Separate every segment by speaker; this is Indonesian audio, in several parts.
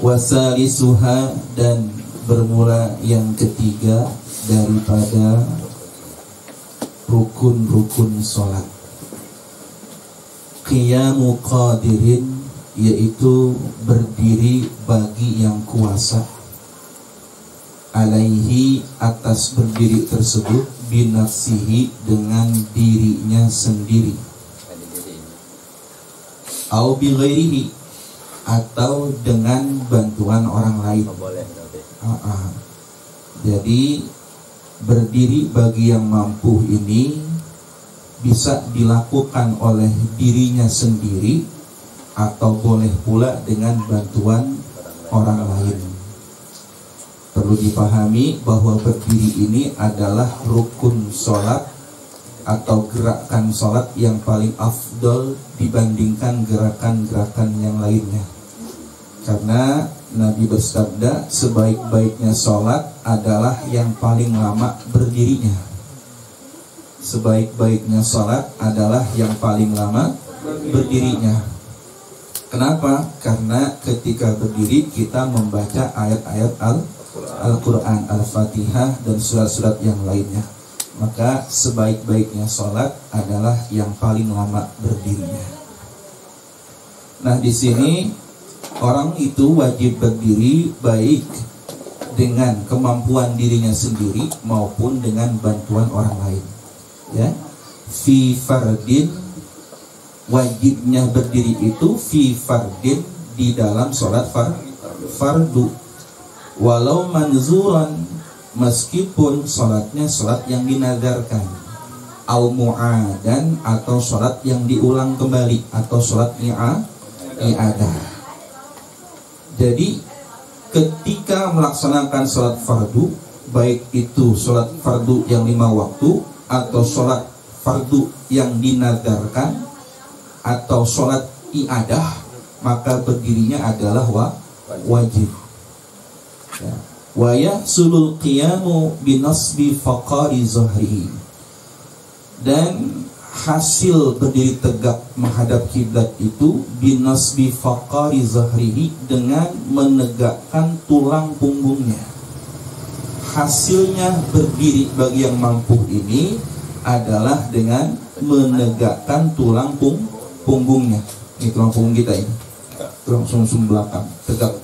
Speaker 1: Wasalisuha, dan bermula yang ketiga daripada rukun-rukun sholat, qiyamu qadirin, yaitu berdiri bagi yang kuasa, alaihi, atas berdiri tersebut, binafsihi, dengan dirinya sendiri, au bighairihi, atau dengan bantuan orang lain. Jadi berdiri bagi yang mampu ini bisa dilakukan oleh dirinya sendiri atau boleh pula dengan bantuan orang lain. Perlu dipahami bahwa berdiri ini adalah rukun sholat atau gerakan sholat yang paling afdol dibandingkan gerakan-gerakan yang lainnya. Karena Nabi bersabda, sebaik-baiknya sholat adalah yang paling lama berdirinya. Sebaik-baiknya sholat adalah yang paling lama berdirinya. Kenapa? Karena ketika berdiri kita membaca ayat-ayat Al-Quran, Al-Fatihah, dan surat-surat yang lainnya. Maka sebaik-baiknya sholat adalah yang paling lama berdirinya. Nah, di sini orang itu wajib berdiri baik dengan kemampuan dirinya sendiri maupun dengan bantuan orang lain. Ya, fi fardin, wajibnya berdiri itu fi fardin, di dalam sholat fardu, walau manzuran, meskipun sholatnya sholat yang dinadarkan, au mu'adan, atau sholat yang diulang kembali, atau sholat i'adah. Jadi ketika melaksanakan sholat fardu, baik itu sholat fardu yang 5 waktu, atau sholat fardu yang dinadarkan, atau sholat i'adah, maka berdirinya adalah wajib. Ya. Wa yahsulul qiyamu binasbi faqari zahrihi, dan hasil berdiri tegak menghadap kiblat itu binasbi faqari zahrihi, dengan menegakkan tulang punggungnya. Hasilnya berdiri bagi yang mampu ini adalah dengan menegakkan tulang punggungnya. Ini tulang punggung kita ini, tulang sumsum belakang tegak.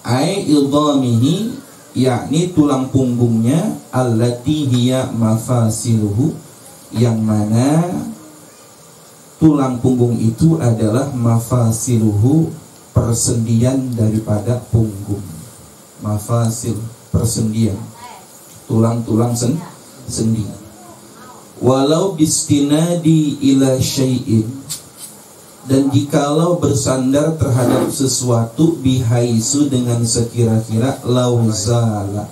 Speaker 1: Ai idhamihi, yakni tulang punggungnya, allati hiya mafasiluhu, yang mana tulang punggung itu adalah mafasiluhu, persendian daripada punggung. Mafasil, persendian, tulang-tulang sendi. Walau bistinadi ila syai'in, dan jikalau bersandar terhadap sesuatu, bihaisu, dengan sekira-kira, lauzala,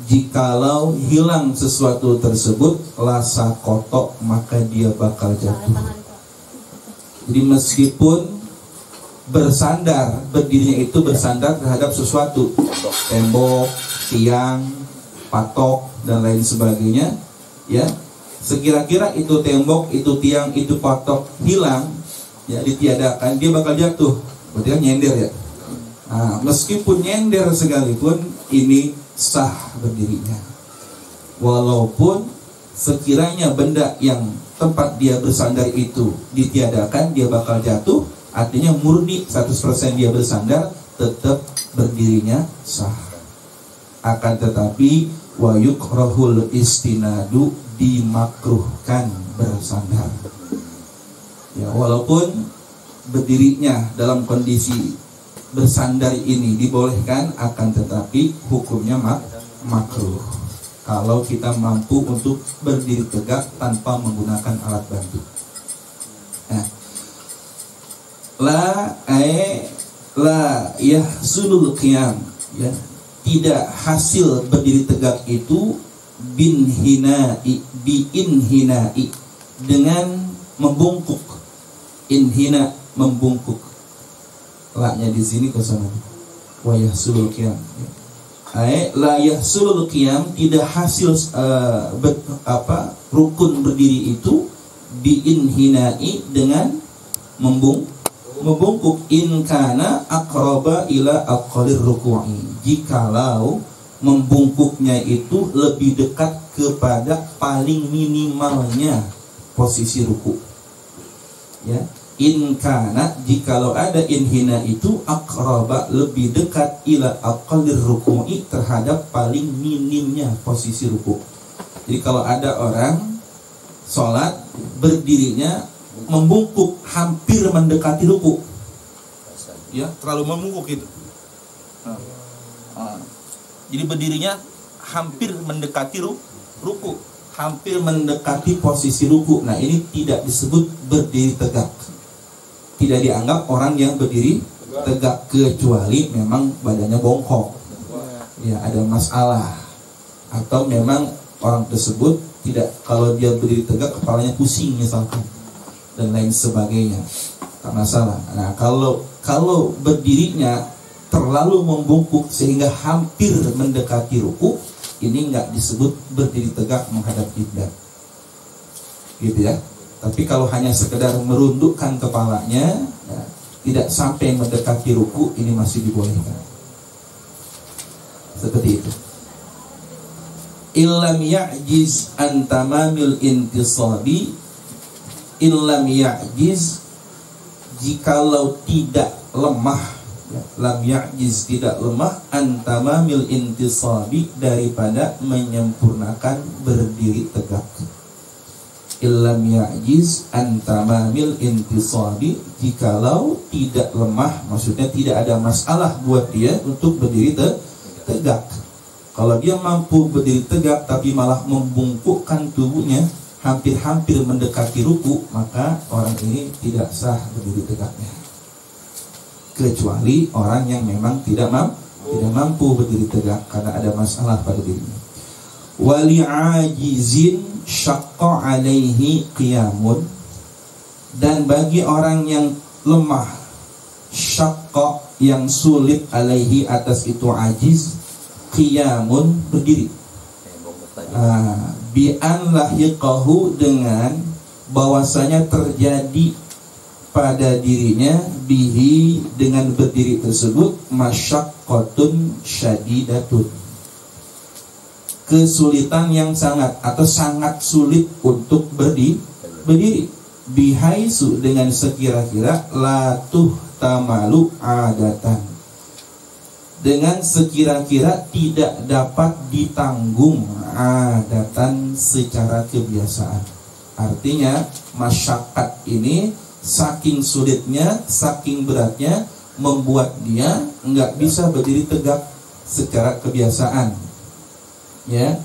Speaker 1: jikalau hilang sesuatu tersebut, lasa kotok, maka dia bakal jatuh. Jadi meskipun bersandar, berdirinya itu bersandar terhadap sesuatu, tembok, tiang, patok, dan lain sebagainya, ya, sekira-kira itu tembok, itu tiang, itu patok hilang, ya, ditiadakan, dia bakal jatuh. Berarti kan nyender, ya. Nah, meskipun nyender sekalipun, ini sah berdirinya. Walaupun sekiranya benda yang tempat dia bersandar itu ditiadakan, dia bakal jatuh. Artinya murni 100% dia bersandar, tetap berdirinya sah. Akan tetapi wa yukrahul istinadu, dimakruhkan bersandar. Ya, walaupun berdirinya dalam kondisi bersandar ini dibolehkan, akan tetapi hukumnya makruh kalau kita mampu untuk berdiri tegak tanpa menggunakan alat bantu. Nah, la yahsulul qiyam, ya, tidak hasil berdiri tegak itu biinhinai dengan membungkuk. Inhina, membungkuk. Laknya di sini ke sana. Wa yahsulul qiyam. La yahsulul qiyam, tidak hasil rukun berdiri itu biinhinai dengan membungkuk. In kana aqraba ila aqallir ruku'i, jikalau membungkuknya itu lebih dekat kepada paling minimalnya posisi ruku. Ya, in kana, jikalau ada inhina itu aqraba, lebih dekat ila aqallir ruku'i, terhadap paling minimnya posisi ruku. Jadi kalau ada orang sholat berdirinya membungkuk hampir mendekati ruku, ya terlalu membungkuk itu. Jadi berdirinya hampir mendekati ruku, hampir mendekati posisi ruku. Nah, ini tidak disebut berdiri tegak. Tidak dianggap orang yang berdiri tegak, kecuali memang badannya bongkok, ya ada masalah, atau memang orang tersebut tidak, kalau dia berdiri tegak kepalanya pusing misalkan dan lain sebagainya, tak masalah. Nah, kalau berdirinya terlalu membungkuk sehingga hampir mendekati ruku, ini nggak disebut berdiri tegak menghadap kiblat, gitu ya. Tapi kalau hanya sekedar merundukkan kepalanya, ya, tidak sampai mendekati ruku, ini masih dibolehkan. Seperti itu. Illam ya'jiz an tamamil intisabi, illam ya'jiz, jikalau tidak lemah, ya, lam ya'jiz, tidak lemah, an tamamil intisabi, daripada menyempurnakan berdiri tegak. Illam ya'jiz an tamamil intisabi, jikalau tidak lemah, maksudnya tidak ada masalah buat dia untuk berdiri tegak. Kalau dia mampu berdiri tegak tapi malah membungkukkan tubuhnya hampir-hampir mendekati ruku, maka orang ini tidak sah berdiri tegaknya, kecuali orang yang memang tidak mampu berdiri tegak karena ada masalah pada dirinya. Wali ajizin syaqqa alaihi qiyamun, dan bagi orang yang lemah, syaqqa, yang sulit, alaihi, atas itu ajiz, qiyamun, berdiri. Bi'an lahiqahu, dengan bahwasanya terjadi pada dirinya, bihi, dengan berdiri tersebut, masyaqqatun syadidatun, kesulitan yang sangat atau sangat sulit untuk berdiri. Bihaisu, dengan sekira-kira, latuh tamalu adatan, dengan sekira-kira tidak dapat ditanggung adatan, secara kebiasaan. Artinya masyaqqat ini saking sulitnya, saking beratnya, membuat dia nggak bisa berdiri tegak secara kebiasaan. Ya,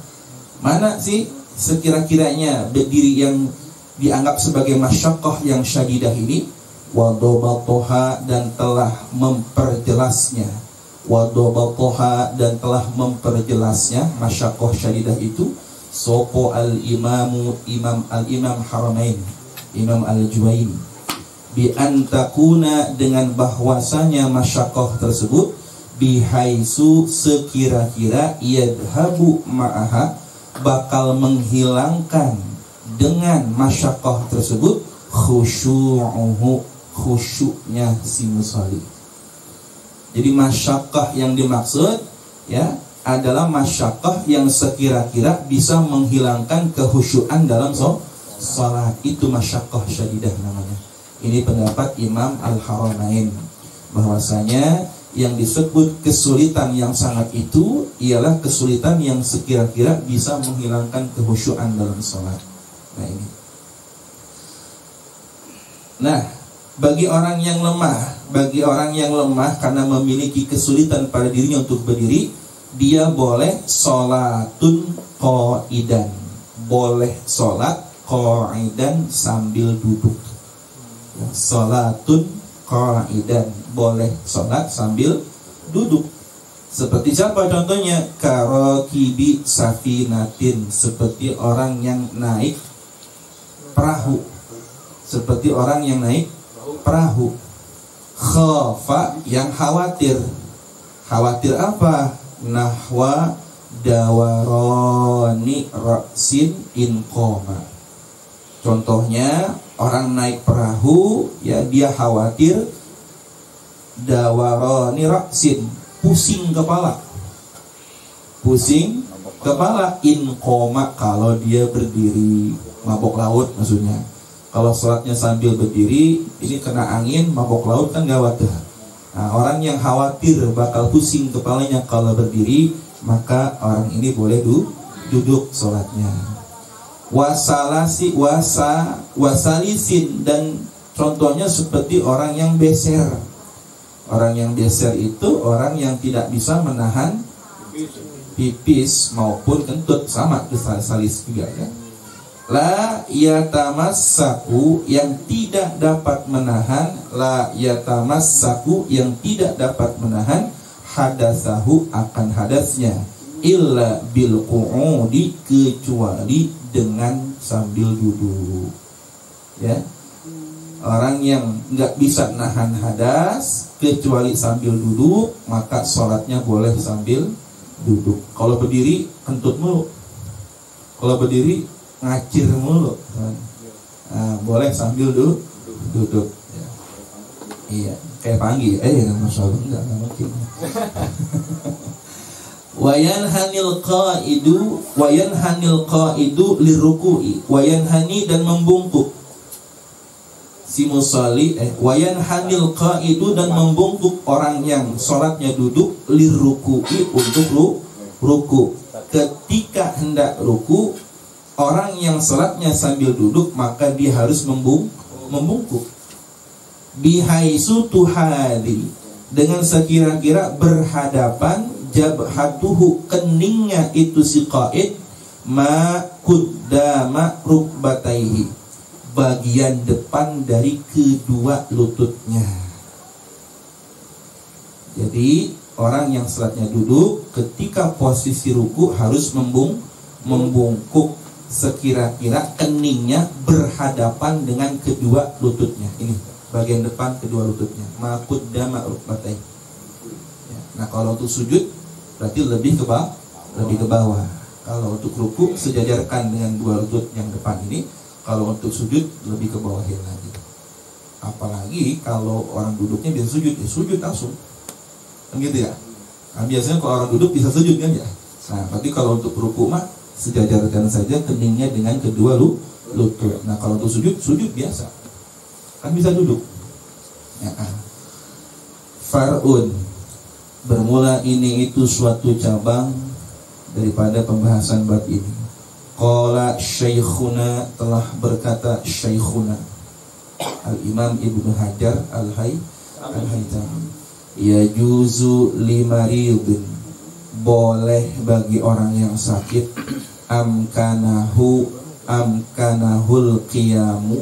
Speaker 1: mana sih sekira-kiranya berdiri yang dianggap sebagai masyaqqah yang syadidah ini? Wadobatoha, dan telah memperjelasnya. Wadobatoha, dan telah memperjelasnya masyaqqah syadidah itu sopo al-imamu, imam Haramain, Imam al-Juwaini, bi antakuna, dengan bahwasanya masyaqqah tersebut, bihaisu, sekira-kira, yadhabu ma'aha, bakal menghilangkan dengan masyaqqah tersebut, khusyu'uhu, khusyuknya si musalli. Jadi masyaqqah yang dimaksud, ya, adalah masyaqqah yang sekira-kira bisa menghilangkan kehusyuan dalam sholat. Itu masyaqqah syadidah namanya. Ini pendapat Imam Al-Haramain, bahwasanya yang disebut kesulitan yang sangat itu ialah kesulitan yang sekira-kira bisa menghilangkan kehusyuan dalam sholat. Nah, ini. Nah, bagi orang yang lemah karena memiliki kesulitan pada dirinya untuk berdiri, dia boleh sholatun qaidan, boleh sholat qaidan, sambil duduk. Sholatun qaidan, boleh sholat sambil duduk. Seperti siapa contohnya? Karokibi safinatin, seperti orang yang naik perahu. Seperti orang yang naik perahu. Khafa, yang khawatir. Khawatir apa? Nahwa dawaroni ra'sin inqoma. Contohnya orang naik perahu, ya dia khawatir dawaroni ra'sin, pusing kepala. Pusing kepala. Inqoma, kalau dia berdiri. Mabok laut maksudnya. Kalau sholatnya sambil berdiri, ini kena angin, mabok laut kan gawat. Nah, orang yang khawatir bakal pusing kepalanya kalau berdiri, maka orang ini boleh duduk sholatnya. Wasalisin, dan contohnya seperti orang yang beser. Orang yang beser itu orang yang tidak bisa menahan pipis maupun kentut, sama itu salis juga ya. La yatamassaku, yang tidak dapat menahan. La yatamassaku, yang tidak dapat menahan hadasahu, akan hadasnya. Illa bil qu'udi, kecuali dengan sambil duduk. Ya, orang yang nggak bisa nahan hadas kecuali sambil duduk, maka sholatnya boleh sambil duduk. Kalau berdiri kentut mulu, kalau berdiri ngacir mulu. Nah, boleh sambil duduk. Ya. Iya, kayak Panggi. Masya Allah, enggak mungkin. Wayanhanil qaidu liruku'i, wayanhani, dan membungkuk si musalli. Wayanhanil qaidu, dan membungkuk orang yang sholatnya duduk, liruku'i, untuk ruku. Ketika hendak ruku, orang yang sholatnya sambil duduk, maka dia harus membungkuk. Bihaisu tuhadi, dengan sekira-kira berhadapan, jabhatuhu, keningnya itu si qaid, ma kuddama rukbataihi, bagian depan dari kedua lututnya. Jadi orang yang sholatnya duduk, ketika posisi ruku harus membungkuk sekira-kira keningnya berhadapan dengan kedua lututnya. Ini bagian depan kedua lututnya, ma kuddama rukbataihi. Nah, kalau untuk sujud berarti lebih ke bawah. Kalau untuk ruku sejajarkan dengan dua lutut yang depan ini. Kalau untuk sujud lebih ke bawahin lagi. Apalagi kalau orang duduknya bisa sujud, ya sujud langsung. Kan gitu ya. Nah, biasanya kalau orang duduk bisa sujud kan ya. Nah, berarti kalau untuk ruku mah sejajarkan saja keningnya dengan kedua lutut. Nah, kalau untuk sujud biasa. Kan bisa duduk. Ya, far'un, bermula ini itu suatu cabang daripada pembahasan bab ini. Qala syekhuna, telah berkata syekhuna Al-Imam Ibnu Hajar Al-Haytami, yajuzu limaridin, boleh bagi orang yang sakit, amkanahul qiyamu,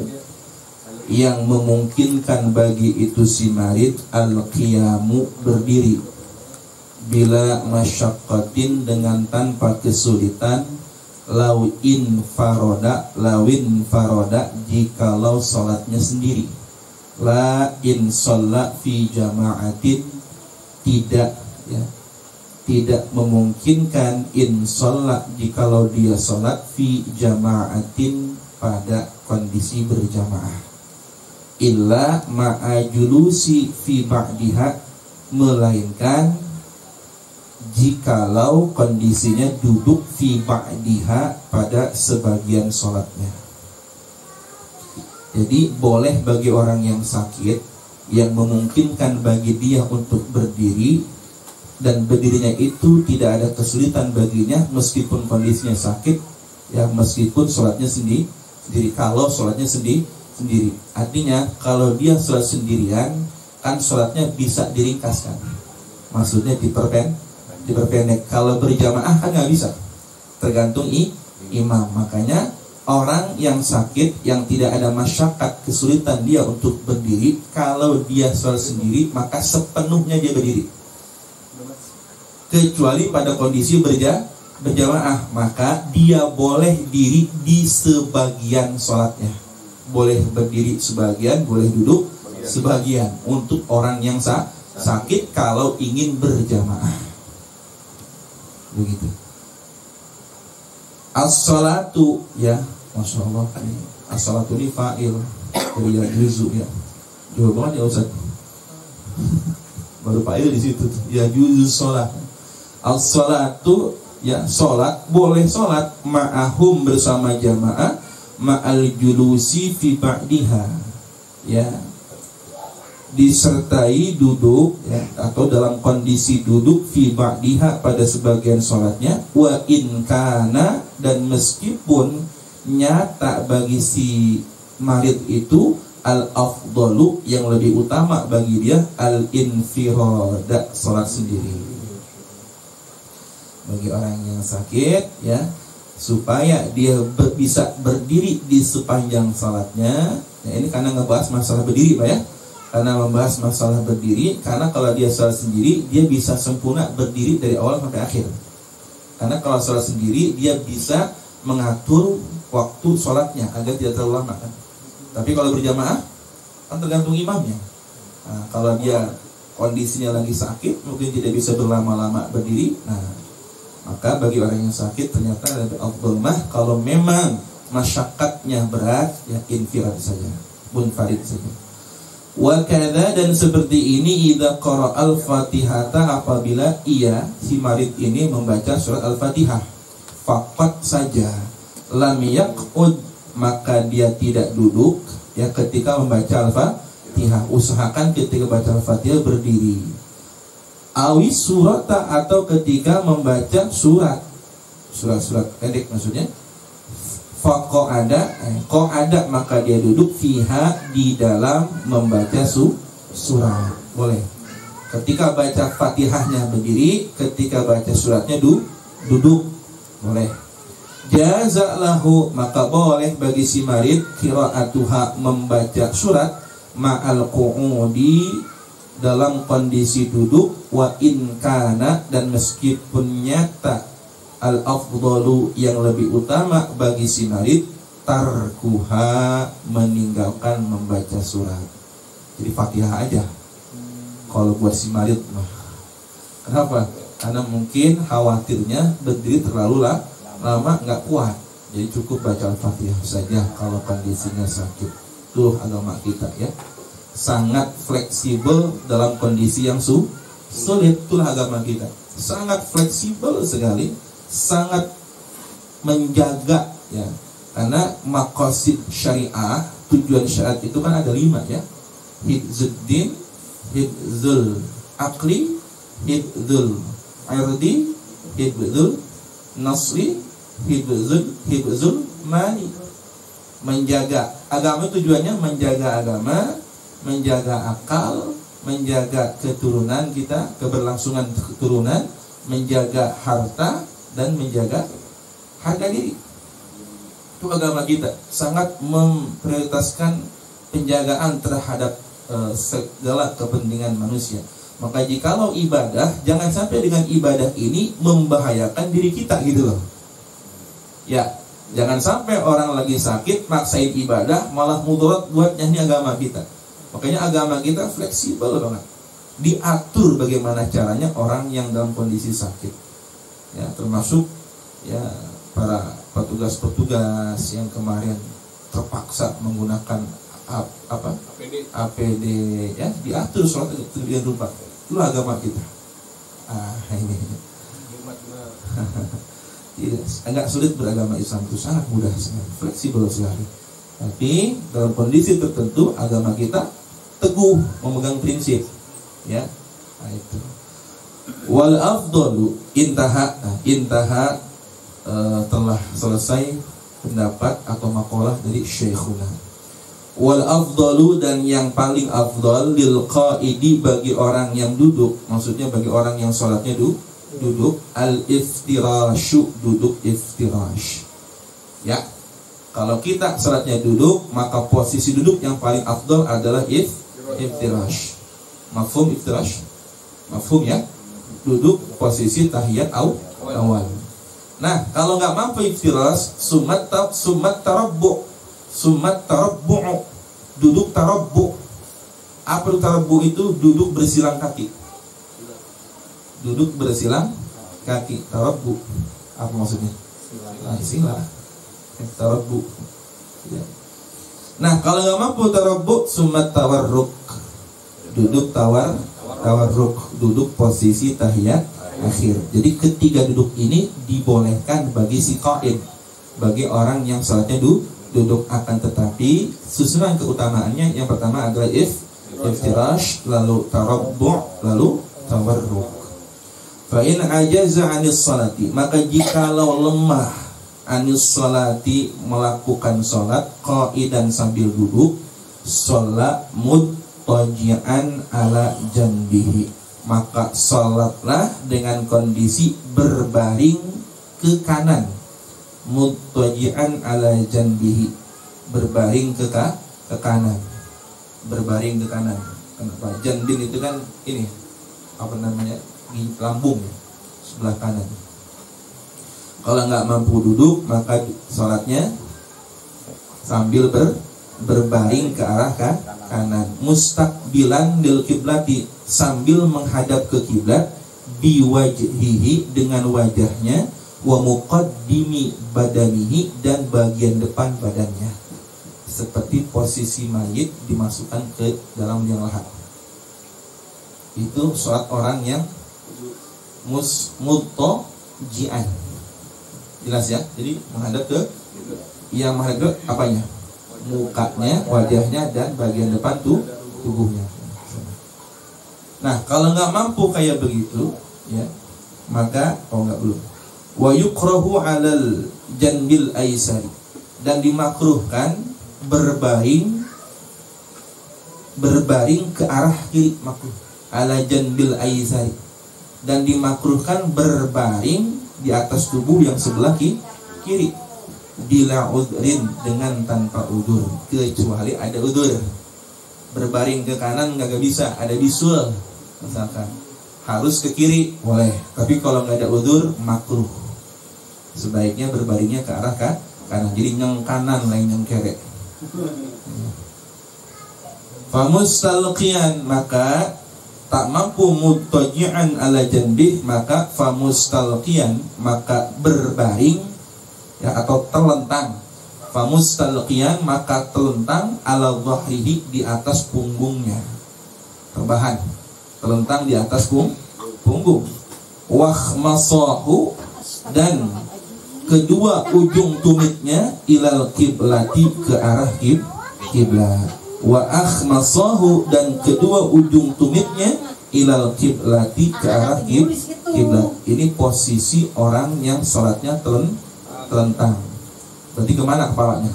Speaker 1: yang memungkinkan bagi itu si marid, al-qiyamu, berdiri, bila masyaqqatin, dengan tanpa kesulitan, lawin faroda, jikalau salatnya sendiri, la in shalla fi jama'atin, tidak memungkinkan in shalla, jikalau dia salat fi jama'atin, pada kondisi berjamaah, illa ma'ajulusi fi ba'diha, melainkan jikalau kondisinya duduk fi ba'diha, pada sebagian sholatnya. Jadi boleh bagi orang yang sakit, yang memungkinkan bagi dia untuk berdiri, dan berdirinya itu tidak ada kesulitan baginya meskipun kondisinya sakit, ya meskipun sholatnya sendiri. Kalau sholatnya sendiri, artinya kalau dia sholat sendirian, kan sholatnya bisa diringkaskan, maksudnya diperpendek. Kalau berjamaah kan nggak bisa, tergantung imam. Makanya orang yang sakit, yang tidak ada masyakat, kesulitan dia untuk berdiri, kalau dia sholat sendiri maka sepenuhnya dia berdiri. kecuali pada kondisi berjamaah, maka dia boleh diri di sebagian sholatnya. Boleh berdiri sebagian, boleh duduk sebagian untuk orang yang sakit kalau ingin berjamaah. Begitu. As-salatu, ya, Masya Allah, as-salatu ini fa'il dari juzu, ya. Jauh banget ya Ustaz. Baru fa'il di situ. Ya juzu sholat. As-salatu, ya, sholat, boleh sholat ma'ahum bersama jamaah, ma'al julusi fi ba'diha, ya, disertai duduk, ya, atau dalam kondisi duduk fi ba'diha pada sebagian sholatnya, wa in kana, dan meskipun nyata bagi si marid itu al-afdalu, yang lebih utama bagi dia al-infirada, sholat sendiri. Bagi orang yang sakit, ya, supaya dia bisa berdiri di sepanjang sholatnya. Ya, ini karena ngebahas masalah berdiri, Pak, ya. Karena membahas masalah berdiri, karena kalau dia sholat sendiri, dia bisa sempurna berdiri dari awal sampai akhir. Karena kalau sholat sendiri, dia bisa mengatur waktu sholatnya agar tidak terlalu lama, kan. Tapi kalau berjamaah, kan tergantung imamnya. Nah, kalau dia kondisinya lagi sakit, mungkin tidak bisa berlama-lama berdiri. Nah, maka bagi orang yang sakit ternyata lebih afdal mah kalau memang masyakkatnya berat, ya infirad saja, munfarid saja. Wa kadza, dan seperti ini idza qara'al Fatihata, apabila ia si marid ini membaca surat Al-Fatihah faqat saja, lam yaqud, maka dia tidak duduk, ya, ketika membaca Al-Fatihah. Usahakan ketika baca Al-Fatihah berdiri. Awis surata, atau ketika membaca surat pendek maksudnya. Qa'ada, maka dia duduk fiha, di dalam membaca surat. Boleh. Ketika baca Fatihahnya berdiri, ketika baca suratnya duduk. Boleh. Jazalahu, maka boleh bagi si marid qira'atuha, membaca surat ma'al qu'udi, dalam kondisi duduk, wa in kana, dan meskipun nyata al-afdalu, yang lebih utama bagi si marid tarkuha, meninggalkan membaca surat. Jadi Fatihah aja kalau buat si marid mah. Kenapa? Karena mungkin khawatirnya berdiri terlalu lama nggak kuat, jadi cukup baca Al-Fatihah saja kalau kondisinya sakit. Tuh agama kita, ya, sangat fleksibel dalam kondisi yang sulit. Itulah agama kita, sangat fleksibel sekali, sangat menjaga, ya, karena maqasid syariah, tujuan syariat itu kan ada 5, ya. Hifzuddin, hifzul aqli, hifzul irdi, hifzul nasri, hifzul mani. Menjaga agama, tujuannya menjaga agama, menjaga akal, menjaga keturunan kita, keberlangsungan keturunan, menjaga harta, dan menjaga harga diri. Itu agama kita, sangat memprioritaskan penjagaan terhadap segala kepentingan manusia. Maka jikalau ibadah, jangan sampai dengan ibadah ini membahayakan diri kita, gitu loh. Ya, jangan sampai orang lagi sakit maksain ibadah malah mudarat buatnya. Ini agama kita. Makanya agama kita fleksibel banget. Diatur bagaimana caranya orang yang dalam kondisi sakit. Ya, termasuk, ya, para petugas-petugas yang kemarin terpaksa menggunakan APD, ya, diatur sholat sedemikian rupa. Itulah agama kita. Ini agak sulit beragama Islam, itu sangat mudah, sangat fleksibel sekali. Tapi dalam kondisi tertentu agama kita teguh memegang prinsip, ya. Nah, itu. Wal afdalu intaha, telah selesai pendapat atau makalah dari Syekhuna. Wal afdalu, dan yang paling afdal, lil qaidi, bagi orang yang duduk, maksudnya bagi orang yang sholatnya duduk, al iftirashu, duduk iftirash. Ya, kalau kita sholatnya duduk, maka posisi duduk yang paling afdal adalah iftirash. Mafhum iftirash? Mafhum, ya? duduk posisi tahiyat awal. Nah, kalau nggak mampu iftirash, sumat tarabbu, duduk tarabbu. Apa itu tarabbu? Itu duduk bersilang kaki. Duduk bersilang kaki, tarabbu. Apa maksudnya? Sila. Tarabbu. Ya. Nah, kalau nggak mampu tarabbu, sumat tawarruk, duduk tawarruk, duduk posisi tahiyat akhir. Jadi ketiga duduk ini dibolehkan bagi si qaid, bagi orang yang salatnya duduk, akan tetapi susunan keutamaannya yang pertama adalah iftirash, lalu tarabbu, lalu tawarruk. Fa in ajaza 'anis salati, maka jikalau lemah anis salati, melakukan salat qaidan sambil duduk, salat muttaji'an ala janbihi, maka salatlah dengan kondisi berbaring ke kanan. Muttaji'an ala janbihi, berbaring ke kanan, berbaring ke kanan. Kenapa? Janbin itu kan ini apa namanya, lambung sebelah kanan. Kalau nggak mampu duduk, maka sholatnya sambil berbaring ke arah kanan. Mustaqbilan lil kiblati, sambil menghadap ke kiblat, biwajhihi, dengan wajahnya, wa muqaddimi badanihi, dan bagian depan badannya, seperti posisi mayit dimasukkan ke dalam liang lahat. Itu sholat orang yang muttaji'an. Jelas ya? Jadi menghadap ke, yang menghadap ke apanya? Mukanya, wajahnya, dan bagian depan tubuhnya. Nah, kalau nggak mampu kayak begitu, ya, maka nggak belum. Wa yukrahu 'alal janbil aisari, dan dimakruhkan berbaring ke arah kiri, makruh. Ala janbil aisari, dan dimakruhkan berbaring di atas tubuh yang sebelah kiri, bila udrin, dengan tanpa udur, kecuali ada udur. Berbaring ke kanan nggak bisa, ada bisul misalkan, harus ke kiri boleh, tapi kalau nggak ada udur makruh. Sebaiknya berbaringnya ke arah kanan, jadi nyeng kanan lain nyeng kere. Famustalqiyan, maka tak mampu muttaji'an ala janbih, maka famustalqiyan, maka berbaring, ya, atau terlentang. Famustalqiyan, maka terlentang, ala dhahrihi, di atas punggungnya, terbahan, terlentang di atas punggung. Wakhmasahu, dan kedua ujung tumitnya, ilal kiblati, ke arah kiblat. Wa akhmasahu, dan kedua ujung tumitnya, ilal kiblati, ke arah kiblat. Ini posisi orang yang sholatnya telentang. Berarti kemana kepalanya?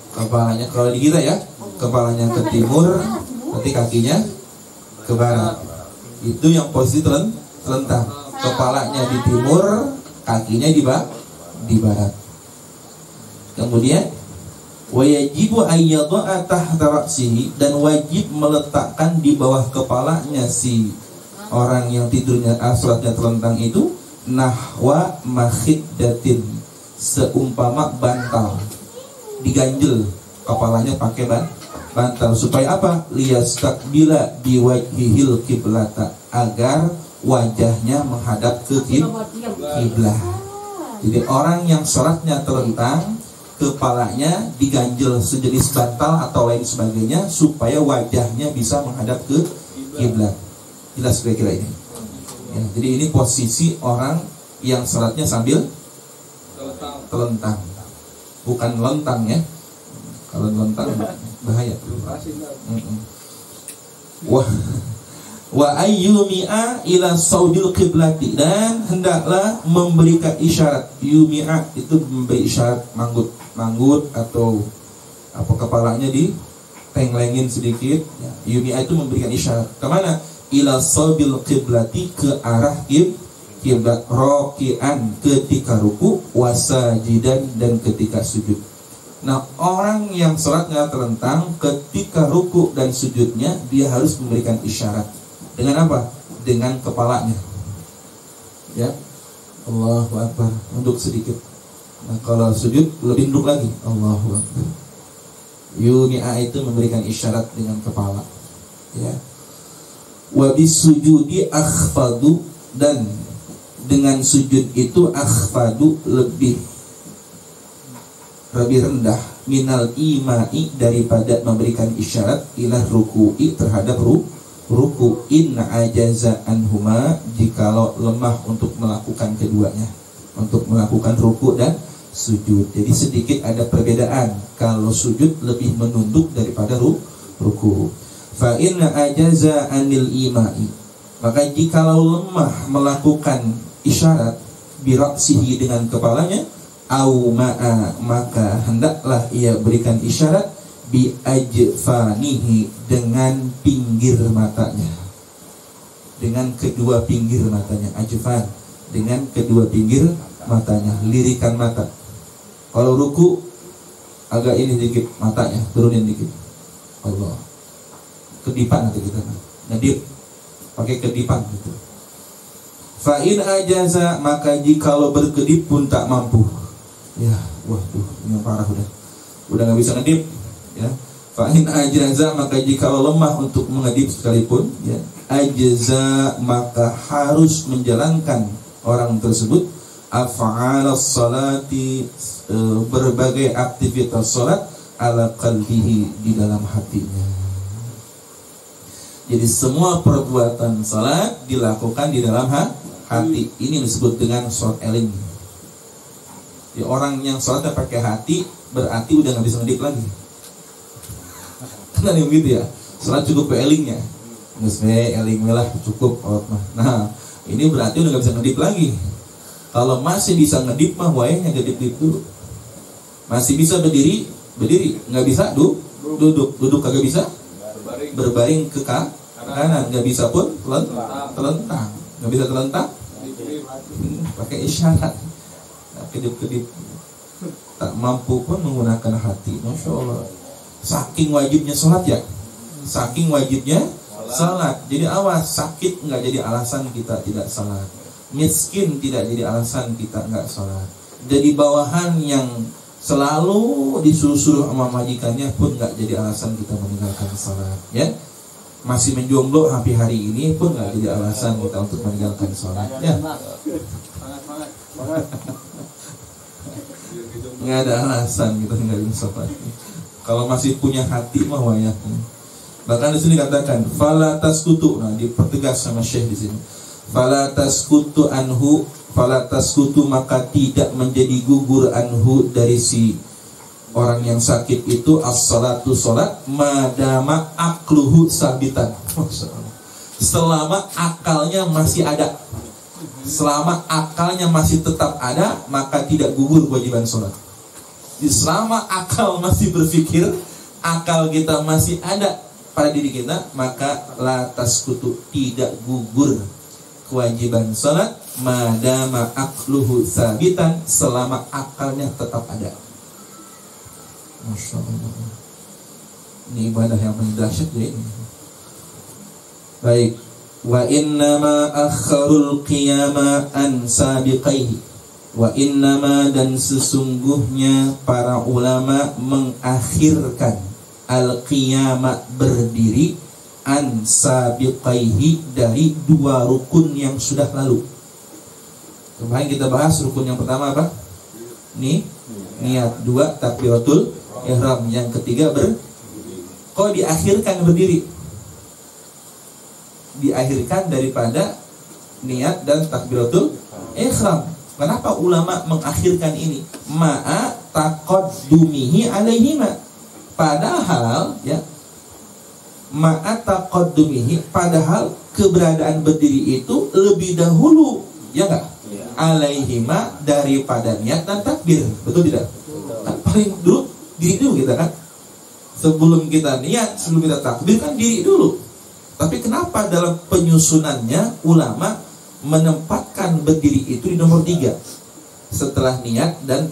Speaker 1: Kepalanya kalau di kita ya, kepalanya ke timur, berarti kakinya ke barat. Itu yang posisi telentang. Kepalanya di timur, kakinya di barat. Kemudian wajibu ayyadha'a tahta ra'sihi, dan wajib meletakkan di bawah kepalanya si orang yang tidurnya sholatnya terlentang itu, nahwa makhiddatin, seumpama bantal, diganjel kepalanya pakai bantal, supaya apa? Liyastaqbila biwajhihil kiblata, agar wajahnya menghadap ke kiblat. Jadi orang yang sholatnya terlentang, kepalanya diganjel sejenis bantal atau lain sebagainya, supaya wajahnya bisa menghadap ke kiblat. Jelas kira-kira ini ya, jadi ini posisi orang yang salatnya sambil telentang, bukan lentang ya. Kalau lentang bahaya. Wa ayyumi'a ila saudil qiblati, dan hendaklah memberikan isyarat. Yumi'a itu memberi isyarat, manggut atau apa, kepalanya ditenglengin sedikit ya. Yumi'a itu memberikan isyarat kemana? Ila saudil qiblati, ke arah kiblat, rokian, ketika ruku, wasajidan, dan ketika sujud. Nah, orang yang sholatnya terlentang, ketika ruku dan sujudnya dia harus memberikan isyarat. Dengan apa? dengan kepalanya. Ya, Allahu Akbar, nunduk sedikit. Nah, kalau sujud lebih nunduk lagi. Allahu Akbar. Yumi'a itu memberikan isyarat dengan kepala. Ya. Wa bisujudi akhfadu, dan dengan sujud itu akhfadu lebih rendah minal imai daripada memberikan isyarat ila ruku'i terhadap ruku in ajaza anhuma, jikalau lemah untuk melakukan keduanya, untuk melakukan ruku dan sujud. Jadi sedikit ada perbedaan. Kalau sujud lebih menunduk daripada ruku. Fa inna ajaza anil imai, maka jikalau lemah melakukan isyarat biraksihi dengan kepalanya, au ma'a, maka hendaklah ia berikan isyarat bi ajfanihi, dengan pinggir matanya, dengan kedua pinggir matanya. Ajfan, dengan kedua pinggir matanya, lirikan mata. Kalau ruku agak ini dikit matanya, turunin dikit. Allah, kedipan nanti kita ngedip, pakai kedipan gitu. Fa'in ajaza, maka jikalau berkedip pun tak mampu. Ya, waduh, ini yang parah udah nggak bisa ngedip. Ya, fa'in ajaza, maka jikalau lemah untuk mengedip sekalipun, ya, ajaza, maka harus menjalankan orang tersebut af'alas salati, berbagai aktivitas salat, ala qalbihi, di dalam hatinya. Jadi semua perbuatan salat dilakukan di dalam hati. Ini disebut dengan salat eling. Jadi orang yang salatnya pakai hati berarti udah nggak bisa ngedip lagi. Kan yang gitu ya. Salat cukup elingnya. Nggak eling lah cukup. Nah, ini berarti udah nggak bisa ngedip lagi. Kalau masih bisa ngedip mah wayangnya ngedip dulu. Masih bisa berdiri, nggak bisa duduk kagak bisa. Berbaring ke kanan, nggak bisa pun telentang, nggak bisa telentang, pakai isyarat, kedip-kedip. Tak mampu pun menggunakan hati. Masya Allah, saking wajibnya sholat ya, saking wajibnya sholat. Jadi awas, sakit nggak jadi alasan kita tidak sholat, miskin tidak jadi alasan kita nggak sholat, jadi bawahan yang selalu disuruh-suruh sama majikannya pun nggak jadi alasan kita meninggalkan sholat. Ya, masih menjomblo sampai hari ini pun nggak jadi alasan kita untuk meninggalkan sholat. Ya, nggak ada alasan kita meninggalkan sholat. Kalau masih punya hati mah wayah. Bahkan di sini katakan fala taskutu. Nah, dipertegas sama Syekh di sini. Fala taskutu anhu, fala taskutu, maka tidak menjadi gugur anhu, dari si orang yang sakit itu, as-salatu, salat, madama akluhu sabitan. Selama akalnya masih ada, selama akalnya masih tetap ada, maka tidak gugur kewajiban salat. Selama akal masih berpikir, akal kita masih ada pada diri kita, maka la taskutu, tidak gugur kewajiban salat, madama akluhu sabitan, selama akalnya tetap ada. Masya Allah, ini ibadah yang paling dahsyat ya ini. Baik, wa innama akharul qiyama an sabiqaihi, wa innama, dan sesungguhnya para ulama mengakhirkan al-qiyama, berdiri, an sabiqaihi, dari dua rukun yang sudah lalu. Kemarin kita bahas rukun yang pertama apa? Niat. Dua, takbiratul ihram. Yang ketiga kok diakhirkan berdiri? Diakhirkan daripada niat dan takbiratul ihram. Kenapa ulama mengakhirkan ini? Ma'a taqaddumihi alaihima. Padahal ya, ma'ataqaddumihi, padahal keberadaan berdiri itu lebih dahulu, ya enggak? Ya. Alaihima, daripada niat dan takbir. Betul tidak? Kan paling dulu diri dulu kita kan. Sebelum kita niat, sebelum kita takbir kan diri dulu. Tapi kenapa dalam penyusunannya ulama menempatkan berdiri itu di nomor 3 setelah niat dan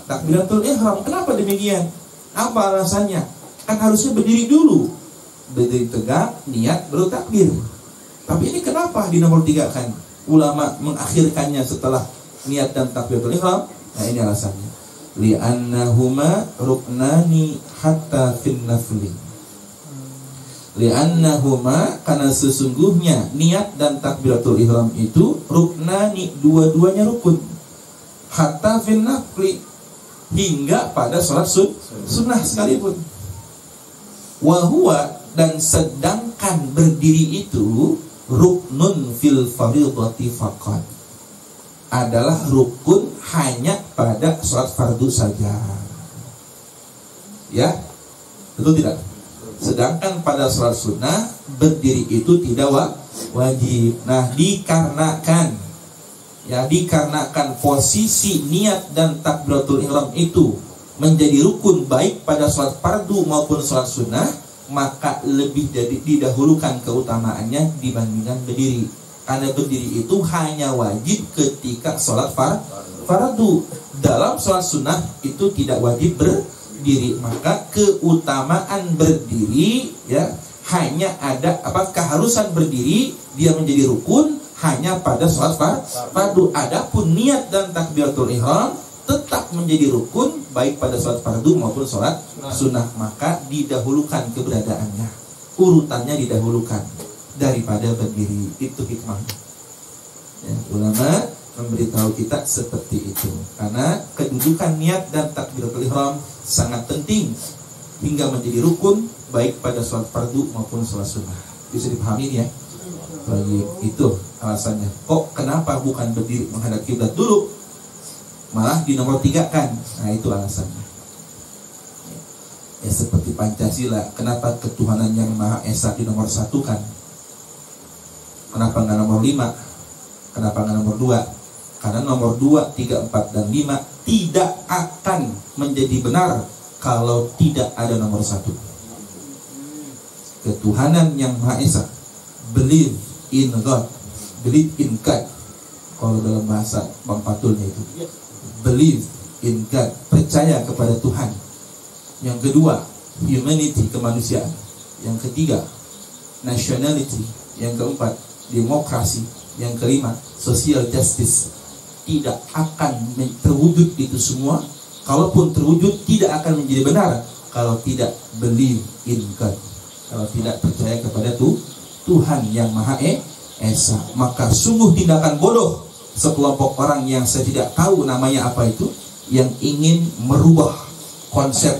Speaker 1: takbiratul ihram? Kenapa demikian? Apa alasannya? Kan harusnya berdiri dulu, berdiri tegak, niat, baru takbir. Tapi ini kenapa di nomor 3 kan ulama mengakhirkannya setelah niat dan takbiratul ihram? Nah ini alasannya. Li'annahuma ruknani hatta fin nafli. Li'annahuma, karena sesungguhnya niat dan takbiratul ihram itu ruknani, dua-duanya rukun. Hatta fin nafli, hingga pada sholat sunnah sekalipun. Wahuwa, dan sedangkan berdiri itu ruknun fil fardhati faqat, adalah rukun hanya pada sholat fardu saja. Ya, betul tidak? Sedangkan pada sholat sunnah berdiri itu tidak wajib. Nah, dikarenakan posisi niat dan takbiratul ihram itu menjadi rukun baik pada sholat fardu maupun sholat sunnah, maka lebih didahulukan keutamaannya dibandingkan berdiri. Karena berdiri itu hanya wajib ketika sholat fardu. Dalam sholat sunnah itu tidak wajib berdiri. Maka keutamaan berdiri, ya, hanya ada keharusan berdiri, dia menjadi rukun hanya pada sholat fardu. Adapun niat dan takbiratul ihram tetap menjadi rukun baik pada sholat fardu maupun sholat sunnah. Maka didahulukan keberadaannya, urutannya didahulukan daripada berdiri. Itu hikmahnya, ya, ulama memberitahu kita seperti itu. Karena kedudukan niat dan takbiratul ihram sangat penting hingga menjadi rukun baik pada sholat fardu maupun sholat sunnah. Bisa dipahami ya? Baik, itu alasannya. Kok kenapa bukan berdiri menghadap kiblat dulu, malah di nomor 3 kan? Nah itu alasannya. Ya seperti Pancasila, kenapa ketuhanan yang Maha Esa di nomor 1 kan? Kenapa nggak nomor 5? Kenapa nggak nomor 2? Karena nomor 2, 3, 4, dan 5 tidak akan menjadi benar kalau tidak ada nomor 1. Ketuhanan yang Maha Esa, believe in God, believe in God. Kalau dalam bahasa Bang Patulnya itu, believe in God, percaya kepada Tuhan. Yang kedua, humanity, kemanusiaan. Yang ketiga, nationality. Yang keempat, demokrasi. Yang kelima, social justice. Tidak akan terwujud itu semua. Kalaupun terwujud, tidak akan menjadi benar kalau tidak believe in God, kalau tidak percaya kepada Tuhan yang Maha Esa. Maka sungguh tindakan bodoh sekelompok orang yang saya tidak tahu namanya apa itu, yang ingin merubah konsep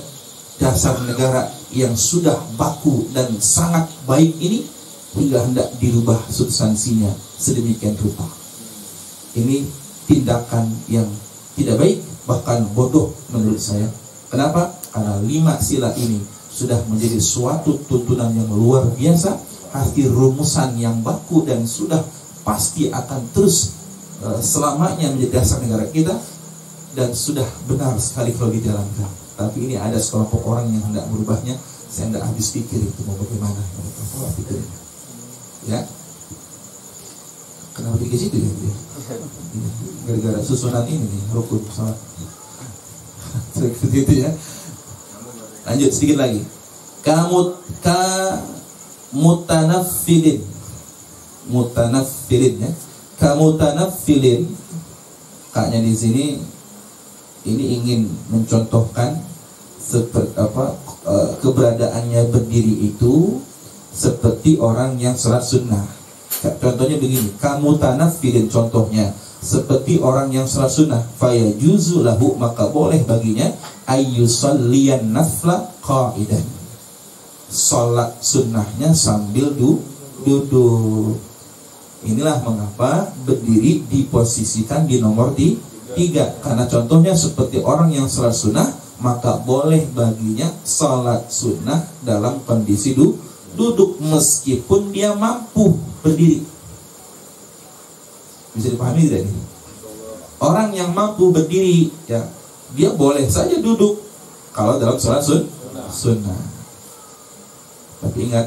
Speaker 1: dasar negara yang sudah baku dan sangat baik ini hingga hendak dirubah substansinya sedemikian rupa. Ini tindakan yang tidak baik, bahkan bodoh menurut saya. Kenapa? Karena 5 sila ini sudah menjadi suatu tuntunan yang luar biasa, arti rumusan yang baku dan sudah pasti akan terus selamanya menjadi dasar negara kita, dan sudah benar sekali kalau dijalankan. Tapi ini ada sekelompok orang yang hendak merubahnya. Saya tidak habis pikir itu mau bagaimana. Ya, kenapa di situ ya? Gara-gara susunan ini nih, rukun salat. Seperti itu ya. Lanjut sedikit lagi. Mutanaffilin ya. Kamutanaffilin, kaknya di sini ini ingin mencontohkan seperti keberadaannya berdiri itu seperti orang yang sholat sunnah. Contohnya begini, kamutanaffilin, contohnya seperti orang yang sholat sunnah, fayajuzu lahu, maka boleh baginya ayyusalliyan nafla qa'idan, sholat sunnahnya sambil duduk. Inilah mengapa berdiri diposisikan di nomor 3. Karena contohnya seperti orang yang sholat sunnah, maka boleh baginya sholat sunnah dalam kondisi duduk meskipun dia mampu berdiri. Bisa dipahami tidak ini? Orang yang mampu berdiri, ya, dia boleh saja duduk kalau dalam sholat sunnah. Tapi ingat,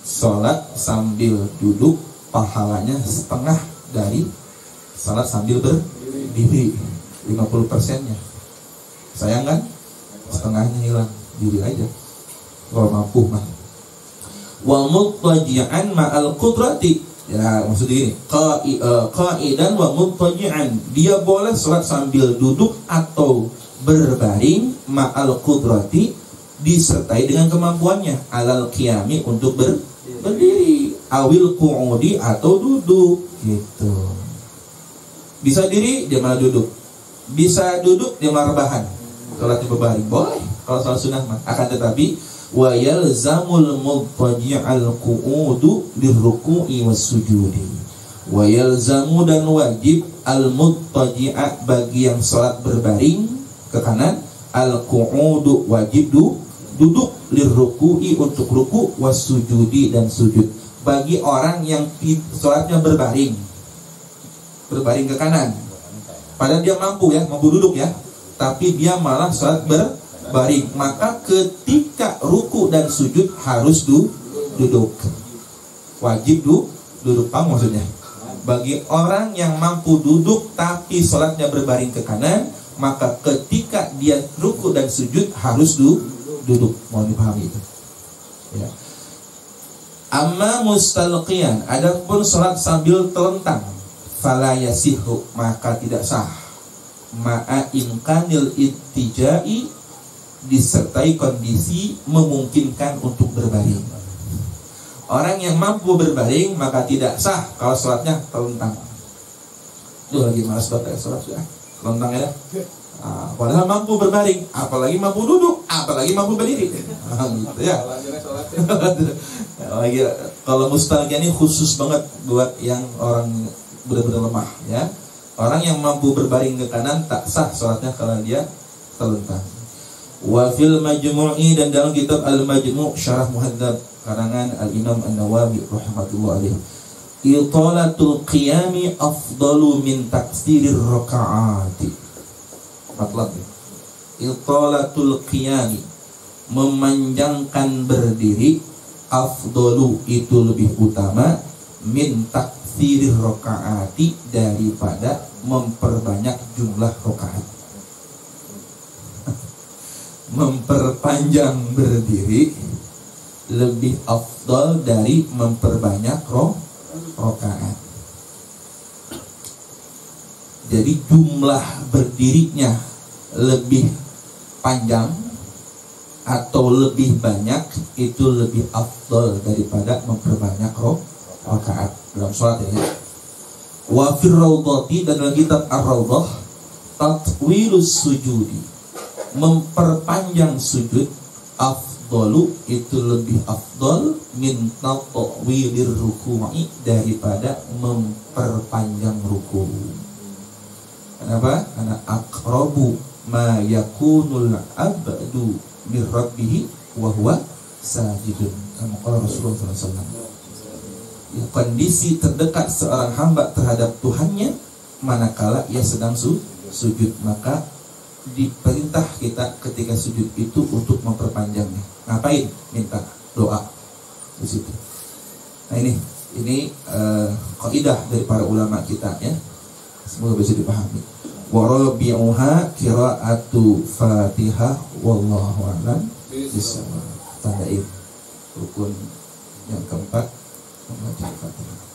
Speaker 1: sholat sambil duduk pahalanya setengah dari sholat sambil berdiri, 50%-nya. Sayang kan? Setengahnya hilang, diri aja kalau mampu mah. Wa muttaji'an ma'al qudrati, Ya, maksudnya ini qa'idan wa muttaji'an. Dia boleh sholat sambil duduk atau berbaring ma'al qudrati, disertai dengan kemampuannya, alal qiyami untuk berdiri, awil qu'udi atau duduk gitu. Bisa diri dia malah duduk, bisa duduk dia malah rebahan, sholatnya berbaring boleh kalau sholat sunnah mah. Akan tetapi wa yalzamul muttaji'al qu'udu lirruku'i wassujudi. Wa yalzamu, dan wajib, al muttaji'a, bagi yang salat berbaring ke kanan, al qu'udu, wajib duduk, lirruku'i, untuk ruku, wassujudi, dan sujud. Bagi orang yang salatnya berbaring ke kanan, padahal dia mampu duduk ya, tapi dia malah salat berbaring, maka ketika ruku dan sujud harus duduk, wajib duduk. Paham maksudnya? Bagi orang yang mampu duduk tapi sholatnya berbaring ke kanan, maka ketika dia ruku dan sujud harus duduk. Mohon dipahami itu ya. Amma mustalqiyan, adapun sholat sambil telentang, fala yasihu, maka tidak sah, ma'a imkanil ittijai, disertai kondisi memungkinkan untuk berbaring. Orang yang mampu berbaring maka tidak sah kalau sholatnya telentang. Itu lagi malas banget sholat sudah telentang ya. Padahal mampu berbaring, apalagi mampu duduk, apalagi mampu berdiri. Gitu ya. Kalau mustalqiyan ini khusus banget buat yang orang benar-benar lemah ya. Orang yang mampu berbaring ke kanan tak sah sholatnya kalau dia telentang. Wa fil majmu'i, dan dalam kitab al-majmu' syarah muhadzab karangan al-Imam An-Nawawi rahmatullah alaihi, italatul qiyami afdalu min taksirir raka'ati. Matlab, italatul qiyami, memanjangkan berdiri, afdalu, itu lebih utama, min taksirir raka'ati, daripada memperbanyak jumlah rakaat. Memperpanjang berdiri lebih afdal dari memperbanyak rakaat. Jadi jumlah berdirinya lebih panjang atau lebih banyak, itu lebih afdal daripada memperbanyak rakaat dalam sholat ini. Wa fir raudhati, dan dalam kitab ar-raudhah, tatwilus sujudi, memperpanjang sujud, afdalu, itu lebih afdal, min tatwilir ruku'i, daripada memperpanjang ruku. Kenapa? Karena aqrabu ma yakunul abdu bir rabbih wa huwa sajidun, kama qala Rasulullah SAW. Kondisi terdekat seorang hamba terhadap Tuhannya manakala ia sedang sujud, maka diperintah kita ketika sujud itu untuk memperpanjangnya. Ngapain? Minta doa di situ. Nah ini kaidah dari para ulama kita ya. Semoga bisa dipahami. Wa rabi'uha qira'atu Fatihah, wallahu a'lam bishawab. Tandain rukun yang keempat, membaca Fatihah.